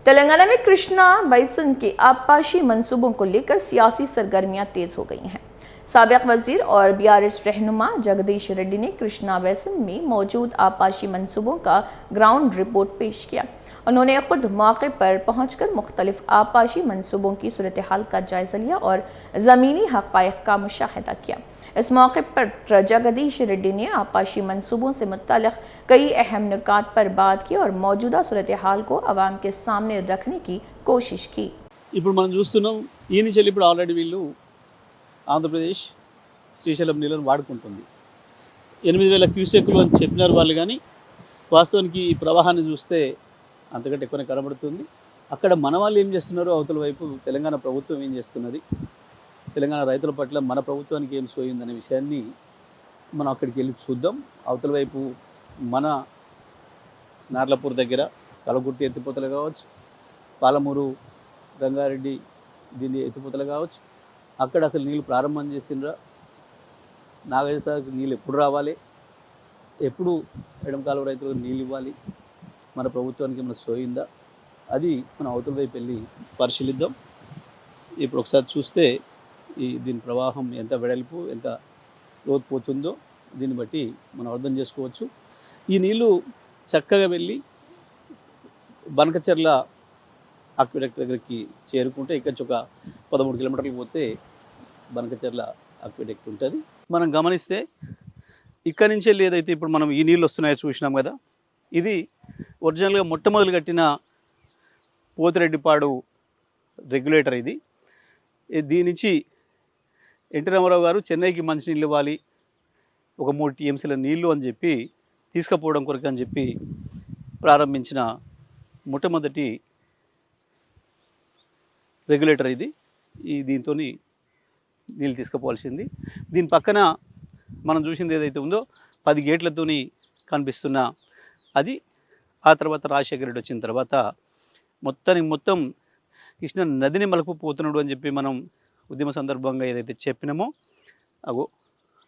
तेलंगाना में कृष्णा बैसिन के आबपाशी मंसूबों को लेकर सियासी सरगर्मियां तेज हो गई हैं। साबिक वजीर और बीआरएस रहनुमा जगदीश रेड्डी ने कृष्णा बैसिन में मौजूद आबपाशी मंसूबों का ग्राउंड रिपोर्ट पेश किया। उन्होंने खुद मौके पर पहुंचकर मुख्तलिफ आबपाशी मंसूबों की सूरत हाल का जायजा लिया और ज़मीनी हक़ाइक़ का मुशाहिदा किया। इस मौके पर जगदीश रेड्डी ने आबपाशी मंसूबों से मुत्तल्लिक़ कई अहम नुकात पर बात की और मौजूदा सूरत हाल को अवाम के सामने रखने की कोशिश की। ఇప్పుడు మనం చూస్తున్నాం ఈ నుంచి ఇప్పుడు ఆల్రెడీ వీళ్ళు ఆంధ్రప్రదేశ్ శ్రీశైలం నీళ్ళను వాడుకుంటుంది 8000 క్యూసెక్లు అని చెప్పినారు వాళ్ళు, కానీ వాస్తవానికి ఈ ప్రవాహాన్ని చూస్తే అంతకంటే ఎక్కువనే కనబడుతుంది. అక్కడ మన వాళ్ళు ఏం చేస్తున్నారు, అవతల వైపు తెలంగాణ ప్రభుత్వం ఏం చేస్తున్నది, తెలంగాణ రైతుల పట్ల మన ప్రభుత్వానికి ఏం సోయిందనే విషయాన్ని మనం అక్కడికి వెళ్ళి చూద్దాం. అవతల వైపు మన నార్లపూర్ దగ్గర కలగుర్తి ఎత్తిపోతలు కావచ్చు, పాలమూరు రంగారెడ్డి దీన్ని ఎత్తిపోతలు కావచ్చు, అక్కడ అసలు నీళ్ళు ప్రారంభం చేసిండ్రా, నాగేశ్వరికి నీళ్ళు ఎప్పుడు రావాలి, ఎప్పుడు ఎడమ కాలువ రైతులకు నీళ్ళు ఇవ్వాలి, మన ప్రభుత్వానికి ఏమైనా సోయిందా, అది మనం అవతల వైపు వెళ్ళి పరిశీలిద్దాం. ఇప్పుడు ఒకసారి చూస్తే దీని ప్రవాహం ఎంత వెడల్పు ఎంత లోతుపోతుందో దీన్ని బట్టి మనం అర్థం చేసుకోవచ్చు. ఈ నీళ్ళు చక్కగా వెళ్ళి బనకచెర్ల అక్విడక్ట్ దగ్గరికి చేరుకుంటే ఇక్కడ నుంచి ఒక 13 కిలోమీటర్లు పోతే బనకచెర్ల అక్విడక్ట్ ఉంటుంది. మనం గమనిస్తే ఇక్కడ నుంచే ఏదైతే ఇప్పుడు మనం ఈ నీళ్ళు వస్తున్నాయో చూసినాం కదా, ఇది ఒరిజినల్గా మొట్టమొదలు కట్టిన పోతిరెడ్డిపాడు రెగ్యులేటర్. ఇది దీని నుంచి ఎన్టీ రామారావు గారు చెన్నైకి మంచినీళ్ళు ఇవ్వాలి, ఒక 3 టీఎంసీల నీళ్లు అని చెప్పి తీసుకుపోవడం కొరకు అని చెప్పి ప్రారంభించిన మొట్టమొదటి రెగ్యులేటర్ ఇది. దీంతో నీళ్ళు తీసుకుపోవాల్సింది. దీని పక్కన మనం చూసింది ఏదైతే ఉందో 10 గేట్లతోని కనిపిస్తున్న అది. ఆ తర్వాత రాజశేఖర రెడ్డి వచ్చిన తర్వాత మొత్తం కృష్ణ నదిని మలుపుపోతున్నాడు అని చెప్పి మనం ఉద్యమ సందర్భంగా ఏదైతే చెప్పినామో అగో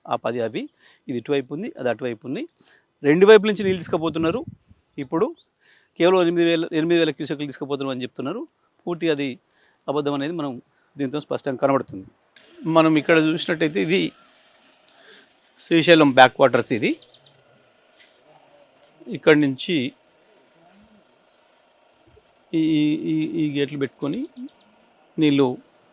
ఆ 10 అవి, ఇది ఇటువైపు ఉంది, అది అటువైపు ఉంది, 2 వైపుల నుంచి నీళ్ళు తీసుకుపోతున్నారు. ఇప్పుడు కేవలం 8000 క్యూసెక్లు తీసుకుపోతున్నాం అని చెప్తున్నారు. పూర్తిగా అది అబద్ధం అనేది మనం దీంతో స్పష్టంగా కనబడుతుంది. మనం ఇక్కడ చూసినట్టయితే ఇది శ్రీశైలం బ్యాక్ వాటర్స్. ఇది ఇక్కడి నుంచి ఈ గేట్లు పెట్టుకొని నీళ్ళు